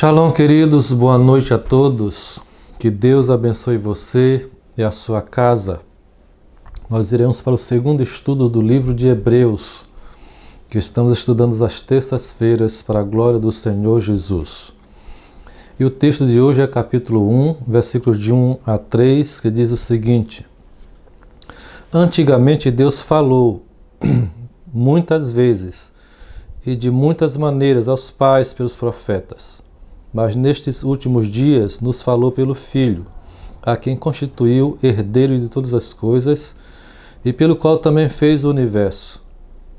Shalom, queridos, boa noite a todos. Que Deus abençoe você e a sua casa. Nós iremos para o segundo estudo do livro de Hebreus, que estamos estudando às terças-feiras para a glória do Senhor Jesus. E o texto de hoje é capítulo 1, versículos de 1 a 3, que diz o seguinte: Antigamente Deus falou muitas vezes e de muitas maneiras aos pais pelos profetas. Mas nestes últimos dias nos falou pelo Filho, a quem constituiu herdeiro de todas as coisas e pelo qual também fez o universo.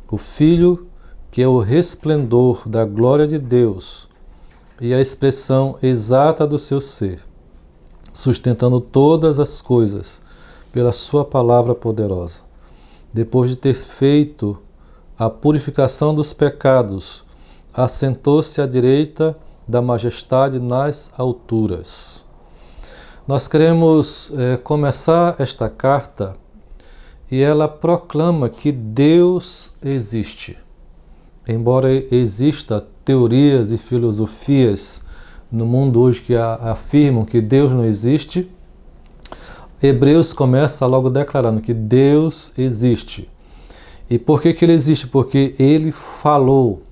O Filho, que é o resplendor da glória de Deus e a expressão exata do seu ser, sustentando todas as coisas pela sua palavra poderosa. Depois de ter feito a purificação dos pecados, assentou-se à direita da majestade nas alturas. Nós queremos começar esta carta e ela proclama que Deus existe. Embora exista teorias e filosofias no mundo hoje que afirmam que Deus não existe, Hebreus começa logo declarando que Deus existe. E por que ele existe? Porque ele falou,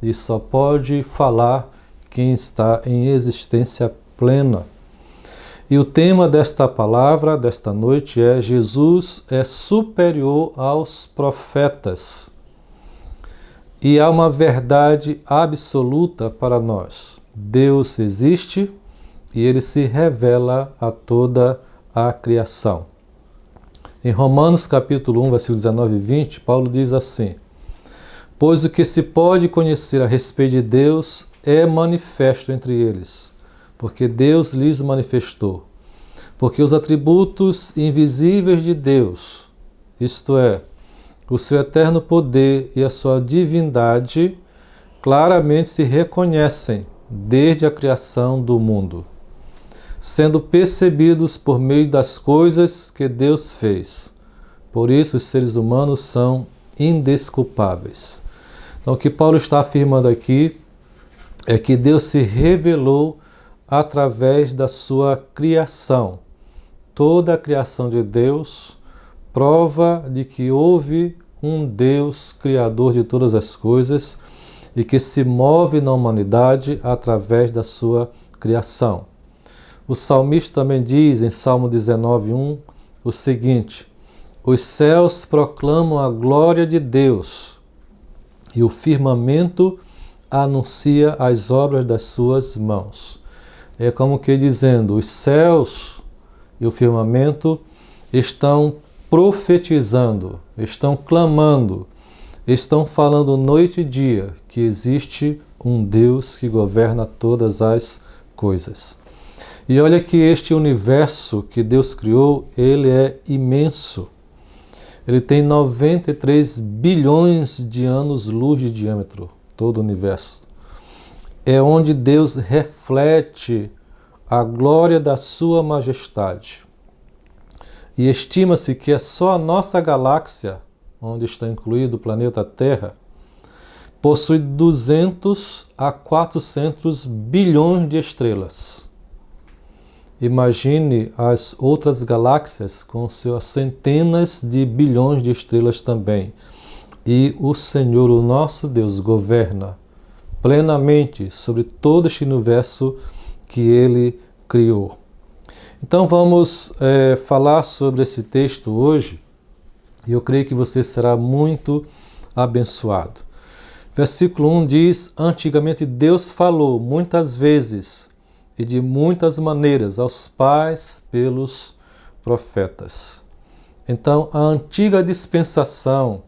e só pode falar quem está em existência plena. E o tema desta palavra, desta noite, é: Jesus é superior aos profetas. E há uma verdade absoluta para nós. Deus existe e ele se revela a toda a criação. Em Romanos capítulo 1, versículos 19 e 20, Paulo diz assim: Pois o que se pode conhecer a respeito de Deus é manifesto entre eles, porque Deus lhes manifestou. Porque os atributos invisíveis de Deus, isto é, o seu eterno poder e a sua divindade, claramente se reconhecem desde a criação do mundo, sendo percebidos por meio das coisas que Deus fez. Por isso os seres humanos são indesculpáveis. Então o que Paulo está afirmando aqui é que Deus se revelou através da sua criação. Toda a criação de Deus prova de que houve um Deus criador de todas as coisas e que se move na humanidade através da sua criação. O salmista também diz em Salmo 19:1 o seguinte: Os céus proclamam a glória de Deus e o firmamento anuncia as obras das suas mãos. É como que dizendo, os céus e o firmamento estão profetizando, estão clamando, estão falando noite e dia que existe um Deus que governa todas as coisas. E olha que este universo que Deus criou, ele é imenso. Ele tem 93 bilhões de anos-luz de diâmetro, todo o universo. É onde Deus reflete a glória da sua majestade. E estima-se que é só a nossa galáxia, onde está incluído o planeta Terra, possui 200 a 400 bilhões de estrelas. Imagine as outras galáxias com suas centenas de bilhões de estrelas também. E o Senhor, o nosso Deus, governa plenamente sobre todo este universo que Ele criou. Então vamos falar sobre esse texto hoje e eu creio que você será muito abençoado. Versículo 1 diz: Antigamente Deus falou muitas vezes e de muitas maneiras aos pais pelos profetas. Então, a antiga dispensação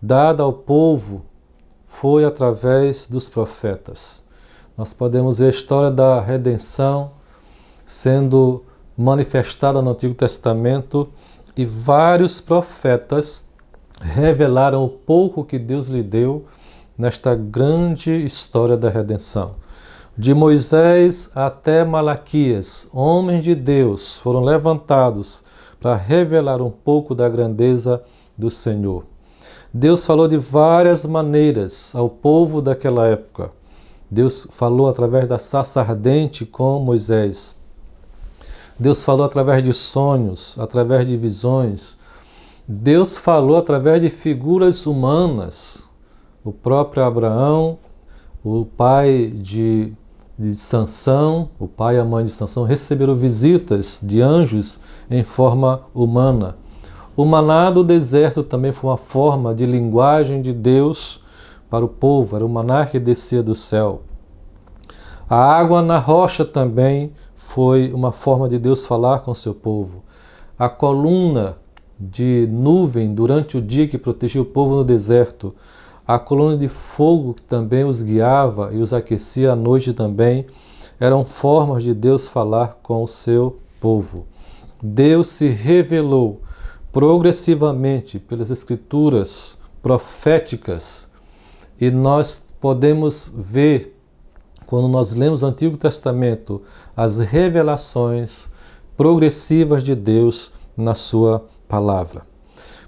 dada ao povo foi através dos profetas. Nós podemos ver a história da redenção sendo manifestada no Antigo Testamento e vários profetas revelaram o pouco que Deus lhe deu nesta grande história da redenção. De Moisés até Malaquias, homens de Deus foram levantados para revelar um pouco da grandeza do Senhor. Deus falou de várias maneiras ao povo daquela época, Deus falou através da sarça ardente com Moisés. Deus falou através de sonhos, através de visões. Deus falou através de figuras humanas. O próprio Abraão, o pai de Sansão, o pai e a mãe de Sansão receberam visitas de anjos em forma humana. O maná do deserto também foi uma forma de linguagem de Deus para o povo, era o maná que descia do céu. A água na rocha também foi uma forma de Deus falar com o seu povo. A coluna de nuvem durante o dia que protegia o povo no deserto, a coluna de fogo que também os guiava e os aquecia à noite também, eram formas de Deus falar com o seu povo. Deus se revelou progressivamente pelas escrituras proféticas e nós podemos ver, quando nós lemos o Antigo Testamento, as revelações progressivas de Deus na sua palavra.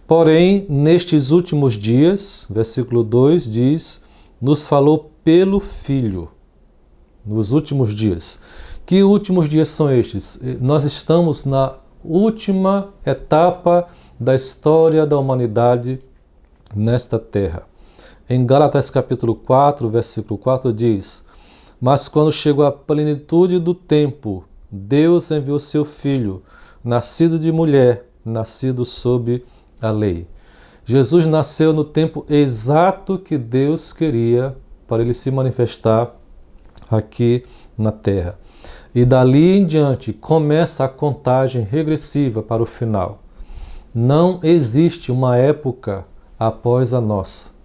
Porém, nestes últimos dias, versículo 2 diz, nos falou pelo Filho, nos últimos dias. Que últimos dias são estes? Nós estamos na última etapa da história da humanidade nesta terra. Em Gálatas capítulo 4, versículo 4 diz, mas quando chegou a plenitude do tempo, Deus enviou seu Filho, nascido de mulher, nascido sob a lei. Jesus nasceu no tempo exato que Deus queria para ele se manifestar aqui na terra. E dali em diante começa a contagem regressiva para o final. Não existe uma época após a nossa.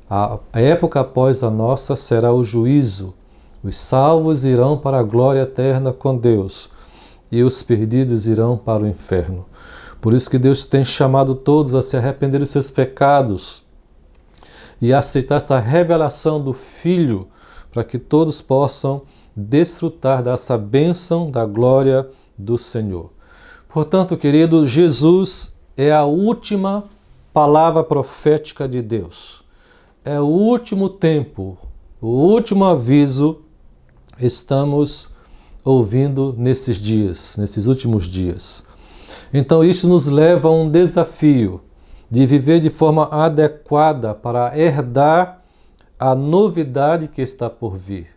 A época após a nossa será o juízo. Os salvos irão para a glória eterna com Deus e os perdidos irão para o inferno. Por isso que Deus tem chamado todos a se arrepender dos seus pecados e a aceitar essa revelação do Filho, para que todos possam desfrutar dessa bênção da glória do Senhor. Portanto, querido, Jesus é a última palavra profética de Deus. É o último tempo, o último aviso estamos ouvindo nesses dias, nesses últimos dias. Então isso nos leva a um desafio de viver de forma adequada para herdar a novidade que está por vir.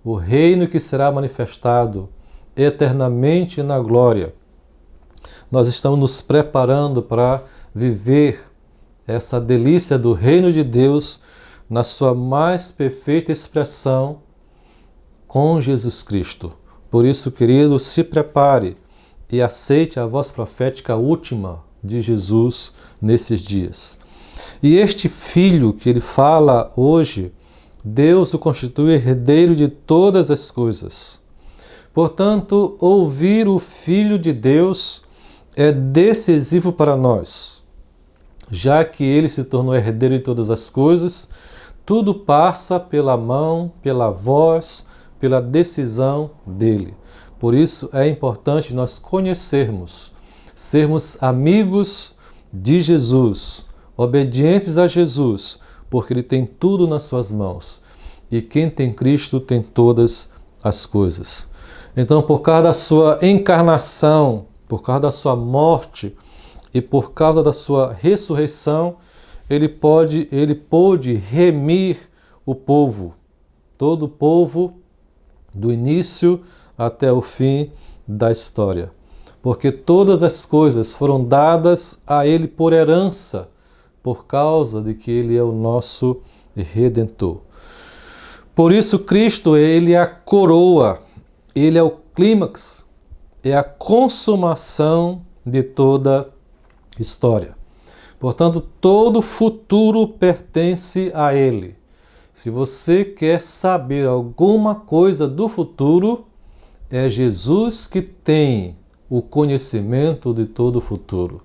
O reino que será manifestado eternamente na glória. Nós estamos nos preparando para viver essa delícia do reino de Deus na sua mais perfeita expressão com Jesus Cristo. Por isso, querido, se prepare e aceite a voz profética última de Jesus nesses dias. E este Filho que ele fala hoje, Deus o constitui herdeiro de todas as coisas. Portanto, ouvir o Filho de Deus é decisivo para nós. Já que ele se tornou herdeiro de todas as coisas, tudo passa pela mão, pela voz, pela decisão dele. Por isso é importante nós conhecermos, sermos amigos de Jesus, obedientes a Jesus, porque ele tem tudo nas suas mãos. E quem tem Cristo tem todas as coisas. Então, por causa da sua encarnação, por causa da sua morte e por causa da sua ressurreição, ele pôde remir o povo, todo o povo, do início até o fim da história. Porque todas as coisas foram dadas a ele por herança, por causa de que ele é o nosso Redentor. Por isso, Cristo, ele é a coroa, ele é o clímax, é a consumação de toda história. Portanto, todo futuro pertence a ele. Se você quer saber alguma coisa do futuro, é Jesus que tem o conhecimento de todo o futuro.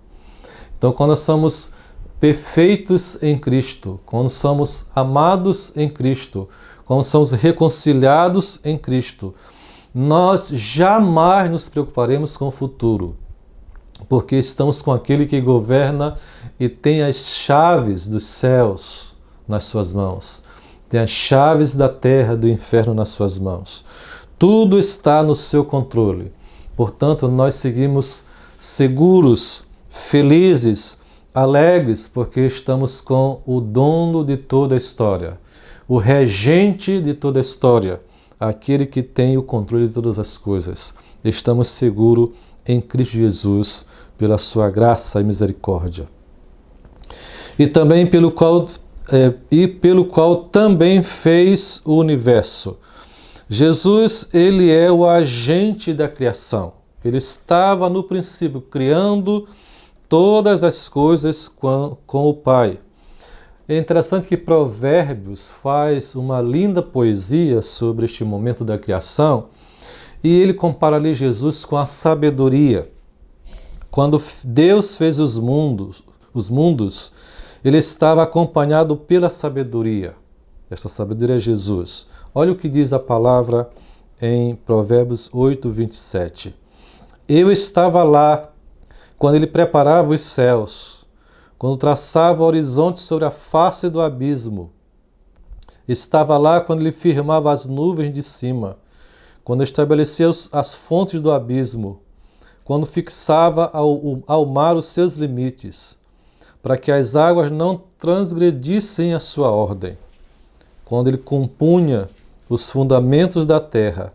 Então, quando nós somos perfeitos em Cristo, quando somos amados em Cristo, quando somos reconciliados em Cristo, nós jamais nos preocuparemos com o futuro, porque estamos com aquele que governa e tem as chaves dos céus nas suas mãos. tem as chaves da terra e do inferno nas suas mãos. Tudo está no seu controle. Portanto, nós seguimos seguros, felizes, alegres, porque estamos com o dono de toda a história, o regente de toda a história, aquele que tem o controle de todas as coisas. Estamos seguros em Cristo Jesus, pela sua graça e misericórdia. E também pelo qual também fez o universo. Jesus, ele é o agente da criação. Ele estava no princípio criando todas as coisas com o Pai. É interessante que Provérbios faz uma linda poesia sobre este momento da criação e ele compara ali Jesus com a sabedoria. Quando Deus fez os mundos, ele estava acompanhado pela sabedoria. Esta sabedoria é Jesus. Olha o que diz a palavra em Provérbios 8, 27. Eu estava lá quando ele preparava os céus, quando traçava o horizonte sobre a face do abismo. Estava lá quando ele firmava as nuvens de cima, quando estabelecia as fontes do abismo, quando fixava ao mar os seus limites, para que as águas não transgredissem a sua ordem. Quando ele compunha os fundamentos da terra,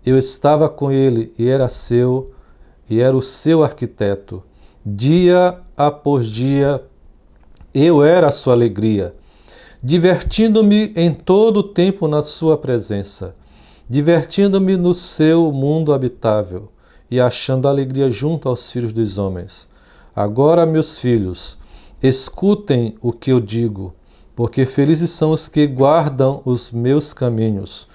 eu estava com ele e era o seu arquiteto. Dia após dia, eu era a sua alegria, divertindo-me em todo o tempo na sua presença, divertindo-me no seu mundo habitável e achando alegria junto aos filhos dos homens. Agora, meus filhos, escutem o que eu digo, porque felizes são os que guardam os meus caminhos.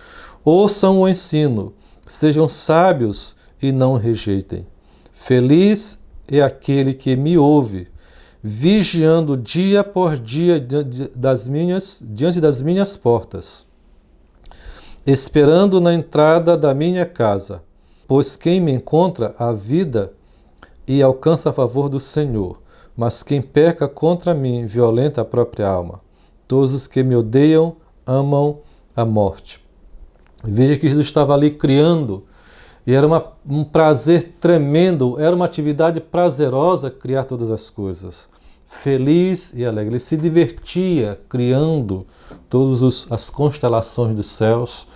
Ouçam o ensino, sejam sábios e não rejeitem. Feliz é aquele que me ouve, vigiando dia por dia diante das minhas portas, esperando na entrada da minha casa, pois quem me encontra a vida e alcança a favor do Senhor, mas quem peca contra mim violenta a própria alma. Todos os que me odeiam amam a morte. Veja que Jesus estava ali criando, e era um prazer tremendo, era uma atividade prazerosa criar todas as coisas. Feliz e alegre. Ele se divertia criando todas as constelações dos céus,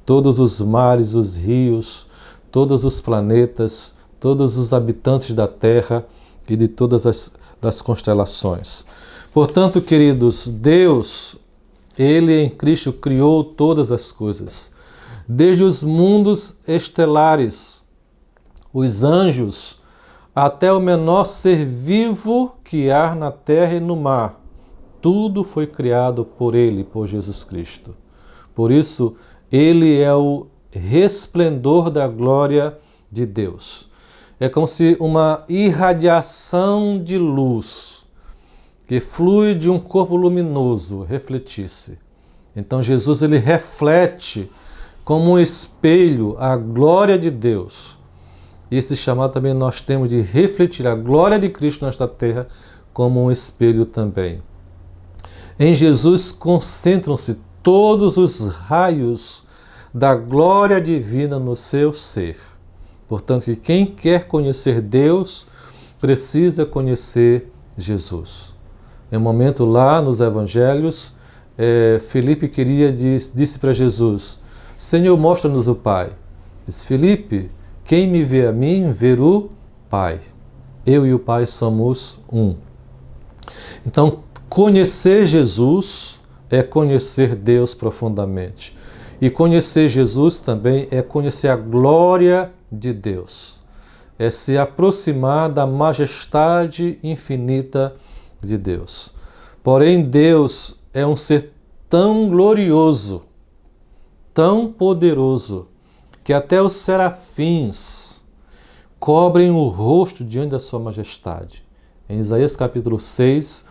todos os mares, os rios, todos os planetas, todos os habitantes da Terra e de todas as constelações. Portanto, queridos, Deus, Ele em Cristo criou todas as coisas, desde os mundos estelares, os anjos, até o menor ser vivo que há na terra e no mar. Tudo foi criado por Ele, por Jesus Cristo. Por isso, Ele é o resplendor da glória de Deus. É como se uma irradiação de luz que flui de um corpo luminoso refletisse. Então Jesus, ele reflete como um espelho a glória de Deus. E esse chamado também nós temos de refletir a glória de Cristo nesta terra como um espelho também. Em Jesus concentram-se todos os raios da glória divina no seu ser. Portanto, que quem quer conhecer Deus precisa conhecer Jesus. Em um momento lá nos evangelhos, Filipe disse para Jesus: Senhor, mostra-nos o Pai. Disse: Filipe, quem me vê a mim, vê o Pai. Eu e o Pai somos um. Então, conhecer Jesus é conhecer Deus profundamente. E conhecer Jesus também é conhecer a glória de Deus. É se aproximar da majestade infinita de Deus. Porém, Deus é um ser tão glorioso, tão poderoso, que até os serafins cobrem o rosto diante da sua majestade. Em Isaías capítulo 6,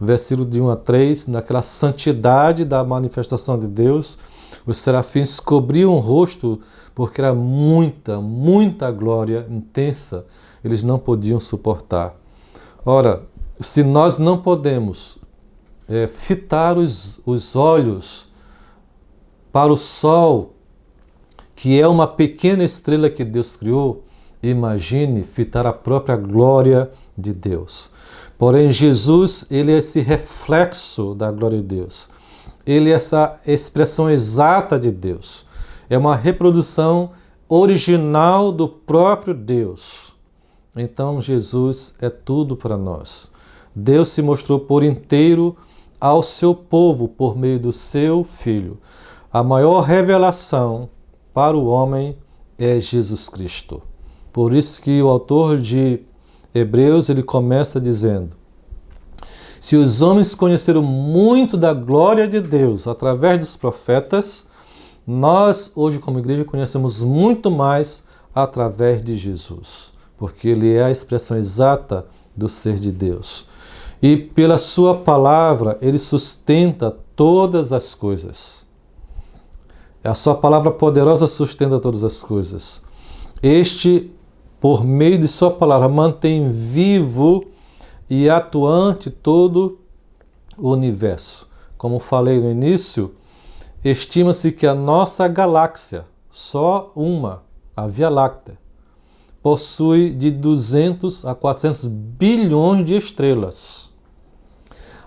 versículo de 1 a 3, naquela santidade da manifestação de Deus, os serafins cobriam o rosto porque era muita, muita glória intensa, eles não podiam suportar. Ora, se nós não podemos fitar os olhos para o Sol, que é uma pequena estrela que Deus criou, imagine fitar a própria glória de Deus. Porém, Jesus, ele é esse reflexo da glória de Deus. Ele é essa expressão exata de Deus. É uma reprodução original do próprio Deus. Então, Jesus é tudo para nós. Deus se mostrou por inteiro ao seu povo por meio do seu Filho. A maior revelação para o homem é Jesus Cristo. Por isso que o autor de Hebreus, ele começa dizendo: se os homens conheceram muito da glória de Deus através dos profetas, nós hoje como igreja conhecemos muito mais através de Jesus, porque ele é a expressão exata do ser de Deus. E pela sua palavra, ele sustenta todas as coisas. A sua palavra poderosa sustenta todas as coisas. Este, por meio de sua palavra, mantém vivo e atuante todo o universo. Como falei no início, estima-se que a nossa galáxia, só uma, a Via Láctea, possui de 200 a 400 bilhões de estrelas.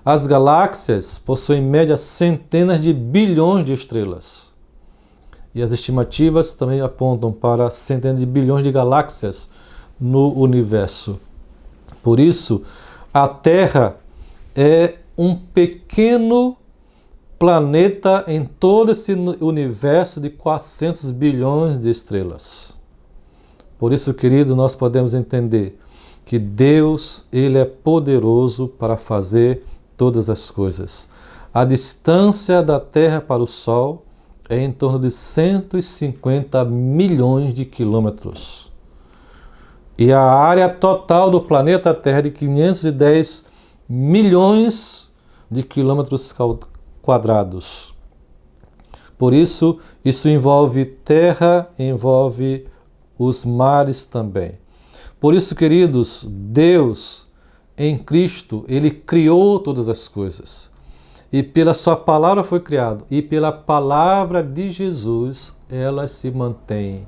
As galáxias possuem em média centenas de bilhões de estrelas. E as estimativas também apontam para centenas de bilhões de galáxias no universo. Por isso, a Terra é um pequeno planeta em todo esse universo de 400 bilhões de estrelas. Por isso, querido, nós podemos entender que Deus, ele é poderoso para fazer todas as coisas. A distância da Terra para o Sol é em torno de 150 milhões de quilômetros. E a área total do planeta Terra é de 510 milhões de quilômetros quadrados. Por isso, isso envolve terra, envolve os mares também. Por isso, queridos, Deus, em Cristo, ele criou todas as coisas. E pela sua palavra foi criado. E pela palavra de Jesus, elas se mantêm.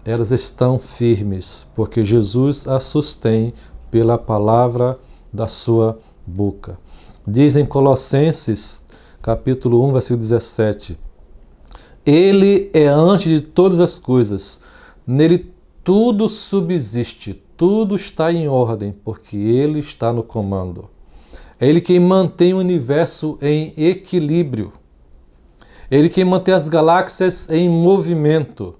Elas estão firmes, porque Jesus as sustém pela palavra da sua boca. Diz em Colossenses, capítulo 1, versículo 17. Ele é antes de todas as coisas. Nele tudo subsiste, tudo está em ordem, porque ele está no comando. É ele quem mantém o universo em equilíbrio. É ele quem mantém as galáxias em movimento.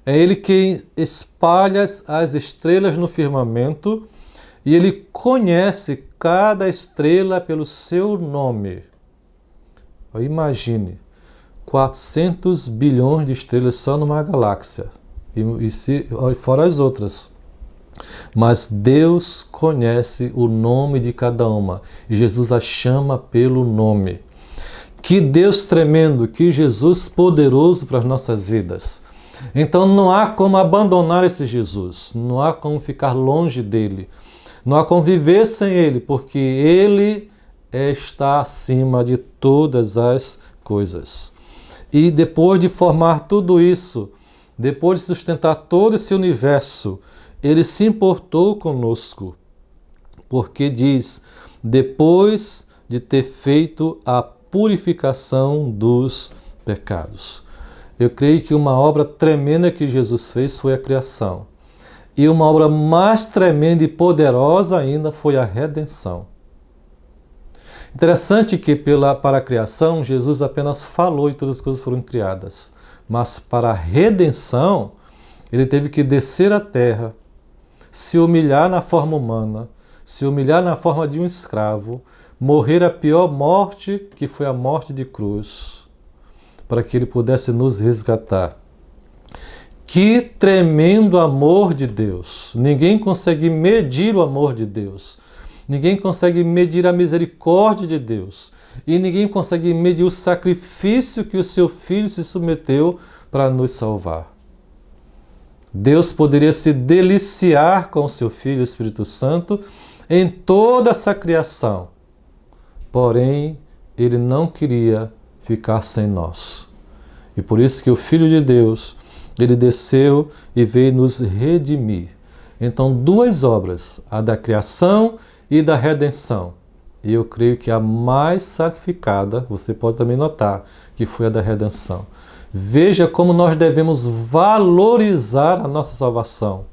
É ele quem espalha as estrelas no firmamento e ele conhece cada estrela pelo seu nome. Imagine, 400 bilhões de estrelas só numa galáxia, e fora as outras. Mas Deus conhece o nome de cada uma e Jesus a chama pelo nome. Que Deus tremendo, que Jesus poderoso para as nossas vidas. Então não há como abandonar esse Jesus, não há como ficar longe dele, não há como viver sem ele, porque ele está acima de todas as coisas. E depois de formar tudo isso, depois de sustentar todo esse universo, ele se importou conosco, porque diz, depois de ter feito a purificação dos pecados. Eu creio que uma obra tremenda que Jesus fez foi a criação. E uma obra mais tremenda e poderosa ainda foi a redenção. Interessante que para a criação, Jesus apenas falou e todas as coisas foram criadas. Mas para a redenção, ele teve que descer à terra, se humilhar na forma humana, se humilhar na forma de um escravo, morrer a pior morte, que foi a morte de cruz, para que ele pudesse nos resgatar. Que tremendo amor de Deus! Ninguém consegue medir o amor de Deus. Ninguém consegue medir a misericórdia de Deus. E ninguém consegue medir o sacrifício que o seu Filho se submeteu para nos salvar. Deus poderia se deliciar com o seu Filho, o Espírito Santo, em toda essa criação. Porém, ele não queria ficar sem nós. E por isso que o Filho de Deus, ele desceu e veio nos redimir. Então, duas obras, a da criação e da redenção. E eu creio que a mais sacrificada, você pode também notar, que foi a da redenção. Veja como nós devemos valorizar a nossa salvação.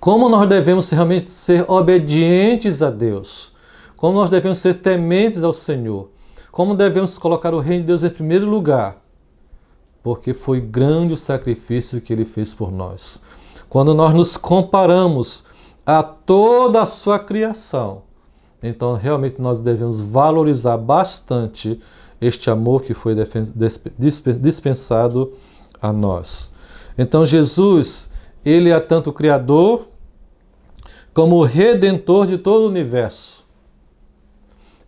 Como nós devemos realmente ser obedientes a Deus. Como nós devemos ser tementes ao Senhor. Como devemos colocar o reino de Deus em primeiro lugar. Porque foi grande o sacrifício que Ele fez por nós. Quando nós nos comparamos a toda a sua criação, então realmente nós devemos valorizar bastante este amor que foi dispensado a nós. Então Jesus, ele é tanto o Criador como o Redentor de todo o universo.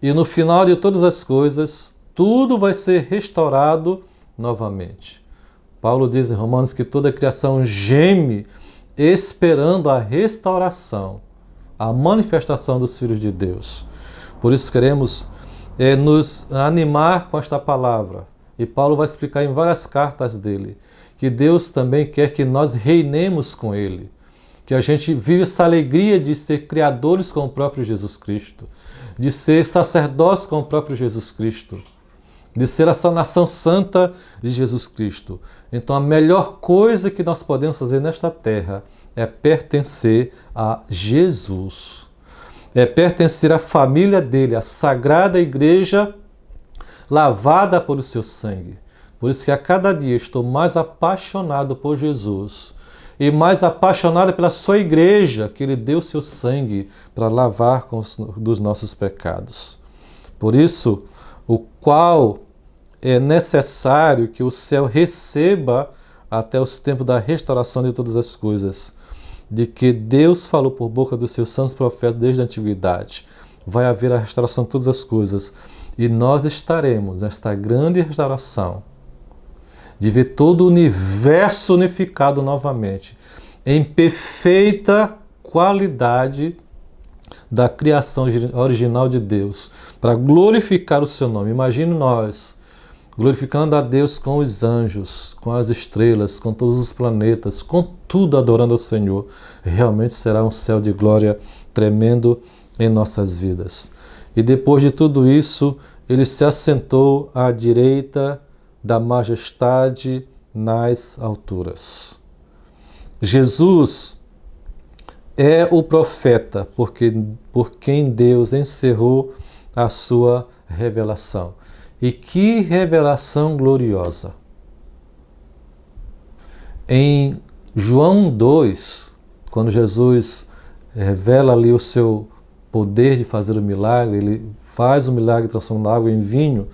E no final de todas as coisas, tudo vai ser restaurado novamente. Paulo diz em Romanos que toda a criação geme esperando a restauração, a manifestação dos filhos de Deus. Por isso queremos nos animar com esta palavra. E Paulo vai explicar em várias cartas dele que Deus também quer que nós reinemos com Ele, que a gente vive essa alegria de ser criadores com o próprio Jesus Cristo, de ser sacerdotes com o próprio Jesus Cristo, de ser essa nação santa de Jesus Cristo. Então a melhor coisa que nós podemos fazer nesta terra é pertencer a Jesus. É pertencer à família dele, à sagrada igreja lavada pelo seu sangue. Por isso que a cada dia estou mais apaixonado por Jesus e mais apaixonado pela sua igreja, que ele deu seu sangue para lavar dos nossos pecados. Por isso, o qual é necessário que o céu receba até os tempos da restauração de todas as coisas, de que Deus falou por boca dos seus santos profetas desde a antiguidade. Vai haver a restauração de todas as coisas e nós estaremos nesta grande restauração de ver todo o universo unificado novamente, em perfeita qualidade da criação original de Deus, para glorificar o seu nome. Imagine nós glorificando a Deus com os anjos, com as estrelas, com todos os planetas, com tudo adorando ao Senhor. Realmente será um céu de glória tremendo em nossas vidas. E depois de tudo isso, ele se assentou à direita da majestade nas alturas. Jesus é o profeta por quem Deus encerrou a sua revelação. E que revelação gloriosa! Em João 2, quando Jesus revela ali o seu poder de fazer o milagre, ele faz o milagre transformando água em vinho,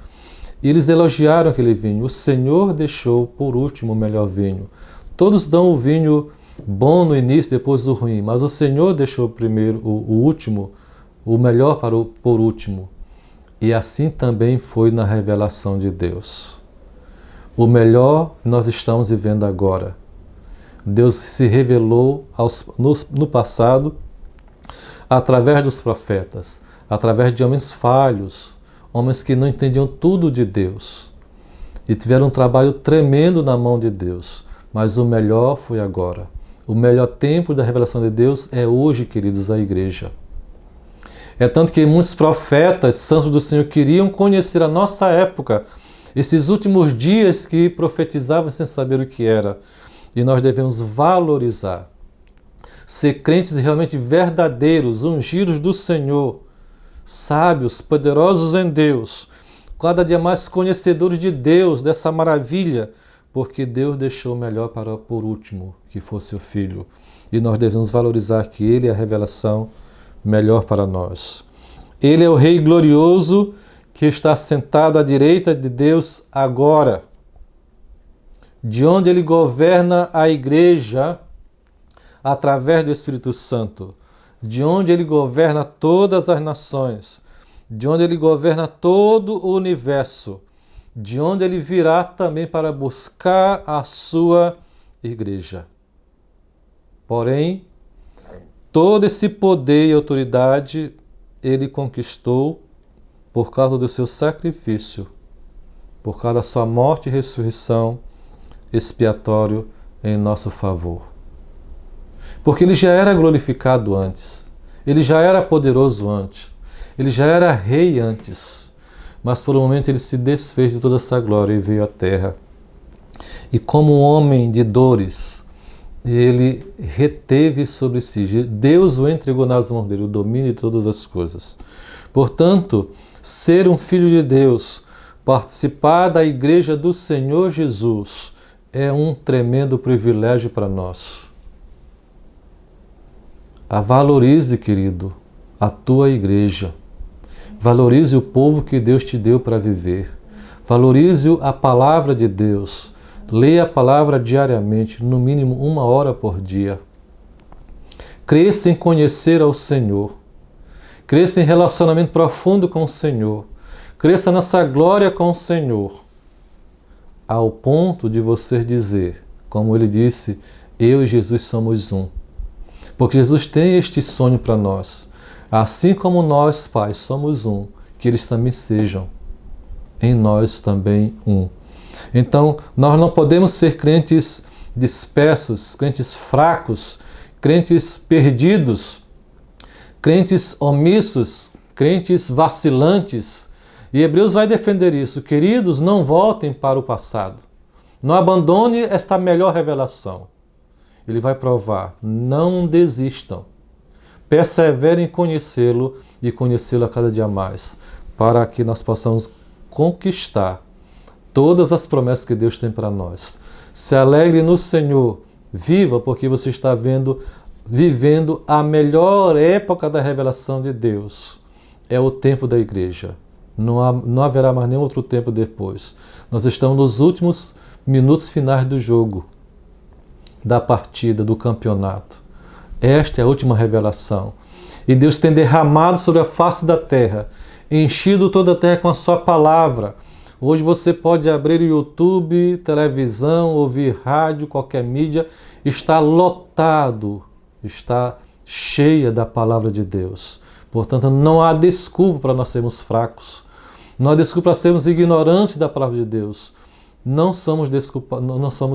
e eles elogiaram aquele vinho. O Senhor deixou por último o melhor vinho. Todos dão o vinho bom no início, depois o ruim, mas o Senhor deixou primeiro o último, o melhor por último. E assim também foi na revelação de Deus. O melhor nós estamos vivendo agora. Deus se revelou no passado através dos profetas, através de homens falhos, homens que não entendiam tudo de Deus e tiveram um trabalho tremendo na mão de Deus. Mas o melhor foi agora. O melhor tempo da revelação de Deus é hoje, queridos, a igreja. É tanto que muitos profetas, santos do Senhor, queriam conhecer a nossa época, esses últimos dias que profetizavam sem saber o que era. E nós devemos valorizar, ser crentes realmente verdadeiros, ungidos do Senhor, sábios, poderosos em Deus, cada dia mais conhecedores de Deus, dessa maravilha, porque Deus deixou o melhor por último, que fosse o Filho. E nós devemos valorizar que Ele é a revelação melhor para nós. Ele é o Rei glorioso que está sentado à direita de Deus agora, de onde Ele governa a igreja através do Espírito Santo, de onde Ele governa todas as nações, de onde Ele governa todo o universo, de onde Ele virá também para buscar a sua igreja. Porém, todo esse poder e autoridade Ele conquistou por causa do seu sacrifício, por causa da sua morte e ressurreição, expiatório em nosso favor. Porque ele já era glorificado antes, ele já era poderoso antes, ele já era rei antes, mas por um momento ele se desfez de toda essa glória e veio à terra. E como um homem de dores, ele reteve sobre si, Deus o entregou nas mãos dele, o domínio de todas as coisas. Portanto, ser um filho de Deus, participar da igreja do Senhor Jesus, é um tremendo privilégio para nós. Valorize, querido, a tua igreja. Valorize o povo que Deus te deu para viver. Valorize a palavra de Deus. Leia a palavra diariamente, no mínimo 1 hora por dia. Cresça em conhecer ao Senhor. Cresça em relacionamento profundo com o Senhor. Cresça nessa glória com o Senhor. Ao ponto de você dizer, como ele disse, eu e Jesus somos um. Porque Jesus tem este sonho para nós. Assim como nós, Pai, somos um, que eles também sejam em nós também um. Então, nós não podemos ser crentes dispersos, crentes fracos, crentes perdidos, crentes omissos, crentes vacilantes. E Hebreus vai defender isso. Queridos, não voltem para o passado. Não abandone esta melhor revelação. Ele vai provar, não desistam. Perseverem em conhecê-lo e conhecê-lo a cada dia mais, para que nós possamos conquistar todas as promessas que Deus tem para nós. Se alegre no Senhor, viva, porque você está vivendo a melhor época da revelação de Deus. É o tempo da igreja. Não haverá mais nenhum outro tempo depois. Nós estamos nos últimos minutos finais do jogo, da partida, do campeonato. Esta é a última revelação. E Deus tem derramado sobre a face da terra, enchido toda a terra com a sua palavra. Hoje você pode abrir o YouTube, televisão, ouvir rádio, qualquer mídia, está lotado, está cheia da palavra de Deus. Portanto, não há desculpa para nós sermos fracos. Não há desculpa para sermos ignorantes da palavra de Deus. Não somos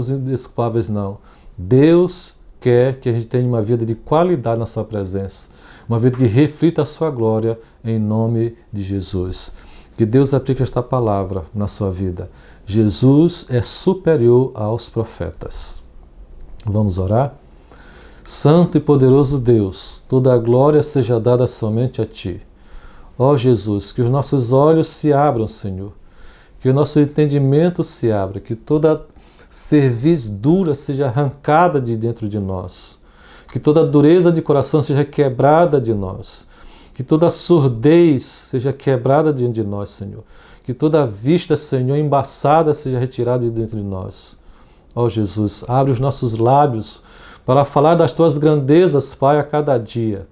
indesculpáveis, não. Deus quer que a gente tenha uma vida de qualidade na sua presença. Uma vida que reflita a sua glória em nome de Jesus. Que Deus aplique esta palavra na sua vida. Jesus é superior aos profetas. Vamos orar? Santo e poderoso Deus, toda a glória seja dada somente a Ti. Ó Jesus, que os nossos olhos se abram, Senhor. Que o nosso entendimento se abra, que toda cerviz dura seja arrancada de dentro de nós. Que toda dureza de coração seja quebrada de nós. Que toda surdez seja quebrada diante de nós, Senhor. Que toda vista, Senhor, embaçada seja retirada de dentro de nós. Ó Jesus, abre os nossos lábios para falar das Tuas grandezas, Pai, a cada dia.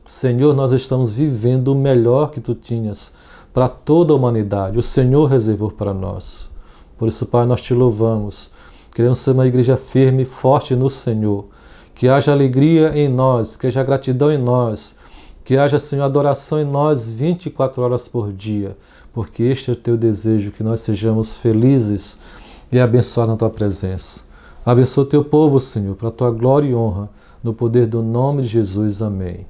Senhor, nós estamos vivendo o melhor que Tu tinhas para toda a humanidade. O Senhor reservou para nós. Por isso, Pai, nós Te louvamos. Queremos ser uma igreja firme e forte no Senhor. Que haja alegria em nós, que haja gratidão em nós, que haja, Senhor, adoração em nós 24 horas por dia, porque este é o Teu desejo, que nós sejamos felizes e abençoados na Tua presença. Abençoa o Teu povo, Senhor, para a Tua glória e honra, no poder do nome de Jesus. Amém.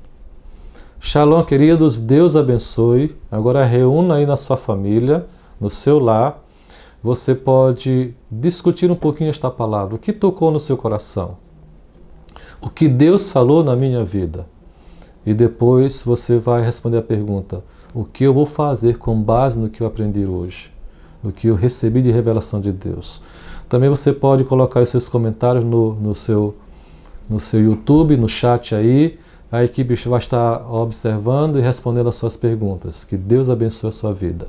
Shalom, queridos, Deus abençoe. Agora reúna aí na sua família, no seu lar. Você pode discutir um pouquinho esta palavra. O que tocou no seu coração? O que Deus falou na minha vida? E depois você vai responder a pergunta: o que eu vou fazer com base no que eu aprendi hoje? No que eu recebi de revelação de Deus? Também você pode colocar os seus comentários no seu YouTube, no chat aí. A equipe vai estar observando e respondendo as suas perguntas. Que Deus abençoe a sua vida.